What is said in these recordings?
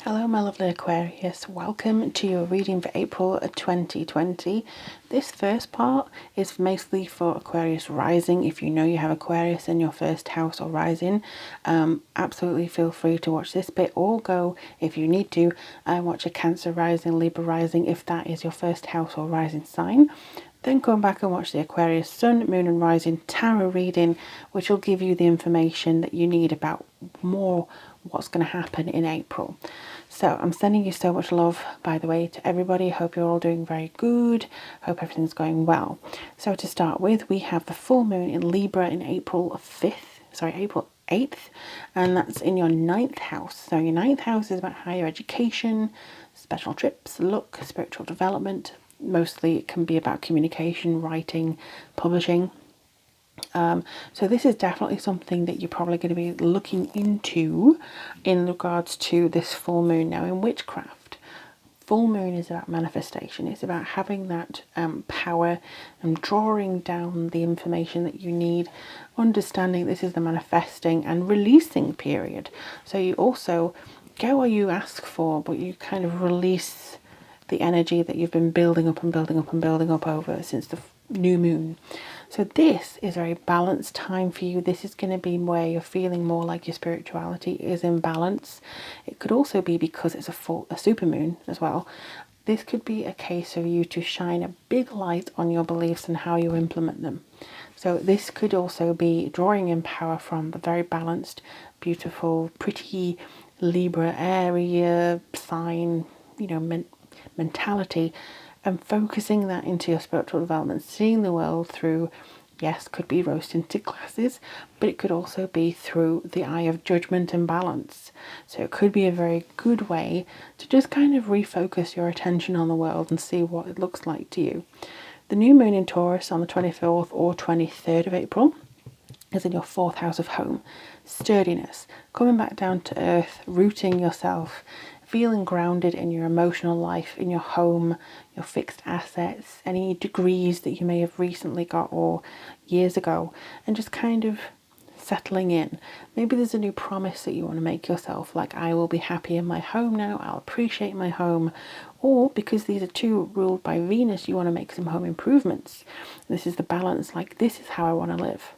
Hello my lovely Aquarius, welcome to your reading for April 2020. This first part is mostly for Aquarius rising. If you know you have Aquarius in your first house or rising, absolutely feel free to watch this bit, or go, if you need to, watch a Cancer rising, Libra rising if that is your first house or rising sign. Then come back and watch the Aquarius Sun, Moon and Rising Tarot reading, which will give you the information that you need about more what's going to happen in April. So I'm sending you so much love, by the way, to everybody. Hope you're all doing very good. Hope everything's going well. So to start with, we have the full moon in Libra in April 8th, and that's in your 9th house. So your 9th house is about higher education, special trips, luck, spiritual development. Mostly it can be about communication, writing, publishing. So this is definitely something that you're probably going to be looking into in regards to this full moon. Now in witchcraft, full moon is about manifestation. It's about having that power and drawing down the information that you need, understanding this is the manifesting and releasing period. So you also get what you ask for, but you kind of release the energy that you've been building up and building up and building up over since the new moon. So this is a very balanced time for you. This is going to be where you're feeling more like your spirituality is in balance. It could also be because it's a super moon as well. This could be a case of you to shine a big light on your beliefs and how you implement them. So this could also be drawing in power from the very balanced, beautiful, pretty Libra area sign, mentality, and focusing that into your spiritual development, seeing the world through, yes, could be rose tinted glasses, but it could also be through the eye of judgment and balance. So it could be a very good way to just kind of refocus your attention on the world and see what it looks like to you. The new moon in Taurus on the 24th or 23rd of April is in your 4th house of home. Sturdiness, coming back down to earth, rooting yourself, feeling grounded in your emotional life, in your home, your fixed assets, any degrees that you may have recently got or years ago, and just kind of settling in. Maybe there's a new promise that you want to make yourself, like I will be happy in my home now, I'll appreciate my home. Or because these are two ruled by Venus, you want to make some home improvements. This is the balance, like this is how I want to live.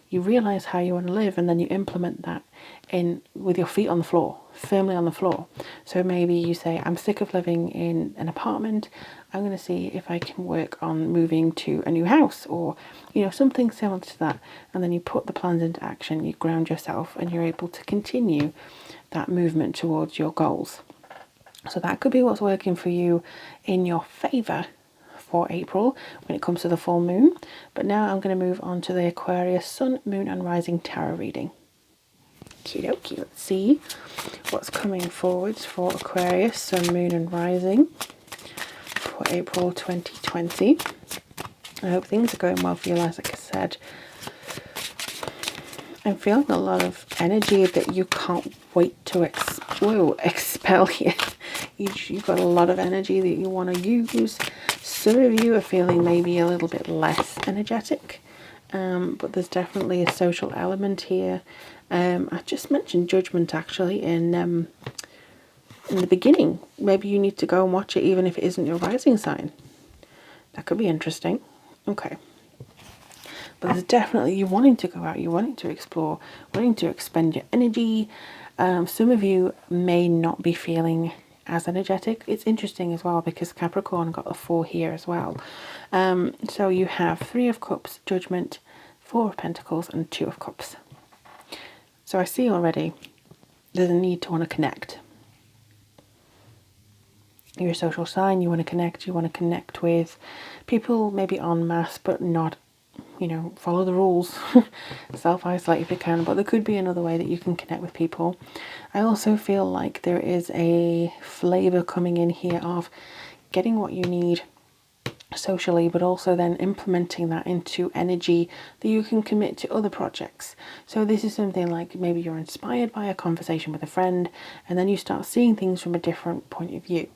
You realize how you want to live, and then you implement that in with your feet on the floor, firmly on the floor. So maybe you say, I'm sick of living in an apartment. I'm going to see if I can work on moving to a new house, or something similar to that. And then you put the plans into action, you ground yourself, and you're able to continue that movement towards your goals. So that could be what's working for you in your favor for April when it comes to the full moon. But now I'm going to move on to the Aquarius Sun, Moon and Rising Tarot reading. Okie dokie, let's see what's coming forwards for Aquarius Sun, Moon and Rising for April 2020. I hope things are going well for you. Like I said, I'm feeling a lot of energy that you can't wait to expel here. You've got a lot of energy that you want to use. Some of you are feeling maybe a little bit less energetic, but there's definitely a social element here. I just mentioned judgment actually in the beginning. Maybe you need to go and watch it even if it isn't your rising sign. That could be interesting. Okay. But there's definitely you wanting to go out, you wanting to explore, wanting to expend your energy. Some of you may not be feeling as energetic. It's interesting as well because Capricorn got a 4 here as well. So you have 3 of Cups, Judgment, 4 of Pentacles and 2 of Cups. So I see already there's a need to want to connect. You're a social sign, you want to connect with people maybe en masse, but not, follow the rules. Self-isolate if you can, but there could be another way that you can connect with people. I also feel like there is a flavor coming in here of getting what you need socially, but also then implementing that into energy that you can commit to other projects. So this is something like maybe you're inspired by a conversation with a friend, and then you start seeing things from a different point of view.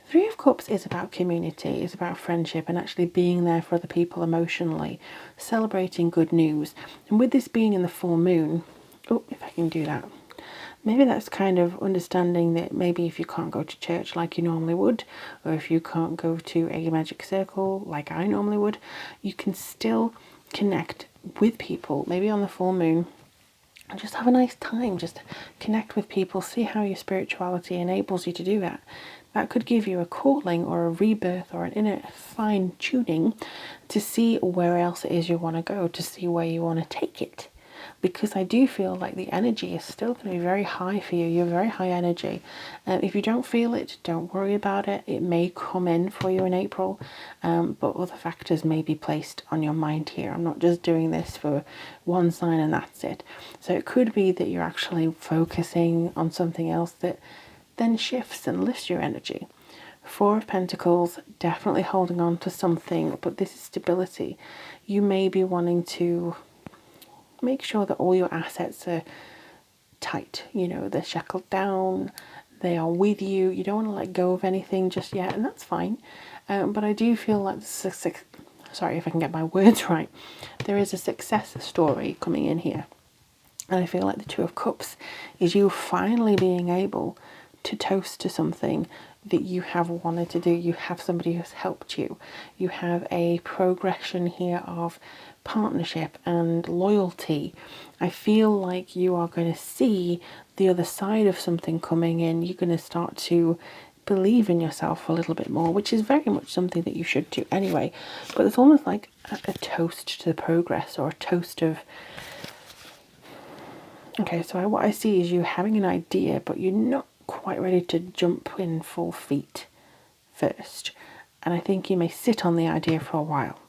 3 of Cups is about community, it's about friendship and actually being there for other people emotionally, celebrating good news. And with this being in the full moon, if I can do that, maybe that's kind of understanding that maybe if you can't go to church like you normally would, or if you can't go to a magic circle like I normally would, you can still connect with people, maybe on the full moon, and just have a nice time, just connect with people, see how your spirituality enables you to do that. That could give you a calling or a rebirth or an inner fine tuning to see where else it is you want to go, to see where you want to take it. Because I do feel like the energy is still going to be very high for you. You're very high energy. If you don't feel it, don't worry about it. It may come in for you in April, but other factors may be placed on your mind here. I'm not just doing this for one sign and that's it. So it could be that you're actually focusing on something else that then shifts and lifts your energy. Four of Pentacles, definitely holding on to something, but this is stability. You may be wanting to make sure that all your assets are tight, you know, they're shackled down, they are with you. You don't want to let go of anything just yet, and that's fine. But I do feel like, sorry if I can get my words right, there is a success story coming in here. And I feel like the Two of Cups is you finally being able to toast to something that you have wanted to do. You have somebody who's helped you. You have a progression here of partnership and loyalty. I feel like you are going to see the other side of something coming in. You're going to start to believe in yourself a little bit more, which is very much something that you should do anyway. But it's almost like a toast to the progress, or a toast of... Okay, so what I see is you having an idea, but you're not quite ready to jump in full feet first. And I think you may sit on the idea for a while.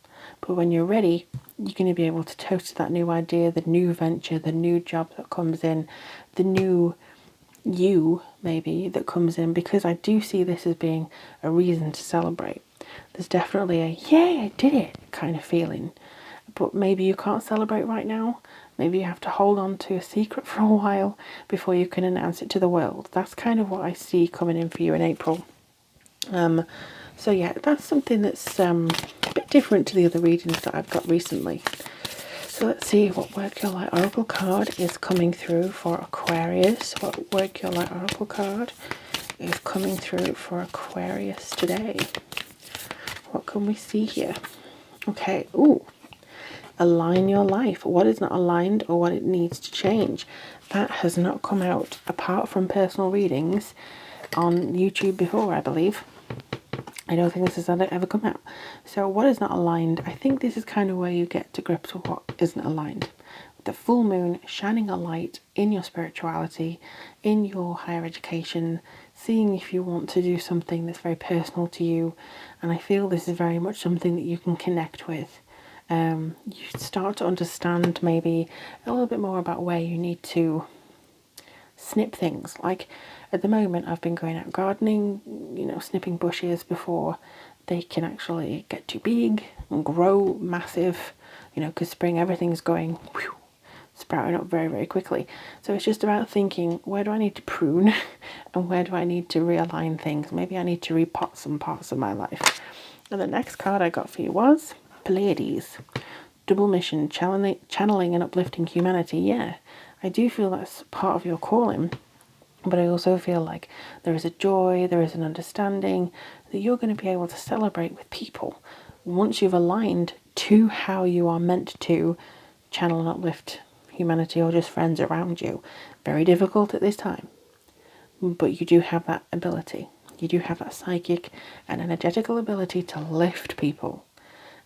But when you're ready, you're going to be able to toast that new idea, the new venture, the new job that comes in, the new you, maybe, that comes in. Because I do see this as being a reason to celebrate. There's definitely a, yay, I did it kind of feeling. But maybe you can't celebrate right now. Maybe you have to hold on to a secret for a while before you can announce it to the world. That's kind of what I see coming in for you in April. So yeah, that's something that's a bit different to the other readings that I've got recently. So let's see what Work Your Light Oracle card is coming through for Aquarius. What Work Your Light Oracle card is coming through for Aquarius today? What can we see here? Okay, ooh. Align your life. What is not aligned or what it needs to change. That has not come out apart from personal readings on YouTube before, I believe. I don't think this has ever come out. So what is not aligned? I think this is kind of where you get to grips with what isn't aligned. The full moon shining a light in your spirituality, in your higher education, seeing if you want to do something that's very personal to you. And I feel this is very much something that you can connect with. You start to understand maybe a little bit more about where you need to snip things. Like at the moment I've been going out gardening, you know, snipping bushes before they can actually get too big and grow massive, you know, because spring everything's going whew, sprouting up very, very quickly. So it's just about thinking, where do I need to prune and where do I need to realign things? Maybe I need to repot some parts of my life. And the next card I got for you was Pleiades, double mission, channeling and uplifting humanity. Yeah, I do feel that's part of your calling, but I also feel like there is a joy, there is an understanding that you're going to be able to celebrate with people once you've aligned to how you are meant to channel and uplift humanity or just friends around you. Very difficult at this time, but you do have that ability. You do have that psychic and energetical ability to lift people,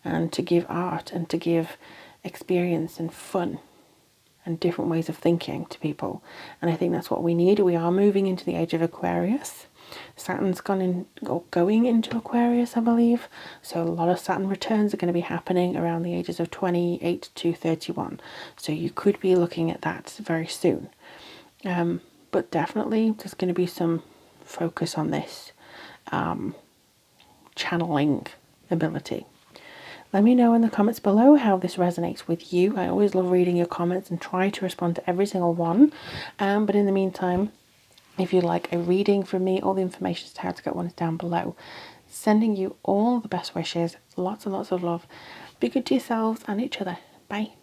and to give art and to give experience and fun and different ways of thinking to people. And I think that's what we need. We are moving into the age of Aquarius. Saturn's going into Aquarius, I believe. So a lot of Saturn returns are going to be happening around the ages of 28 to 31. So you could be looking at that very soon. But definitely there's going to be some focus on this channeling ability. Let me know in the comments below how this resonates with you. I always love reading your comments and try to respond to every single one. But in the meantime, if you'd like a reading from me, all the information as to how to get one is down below. Sending you all the best wishes, lots and lots of love. Be good to yourselves and each other. Bye.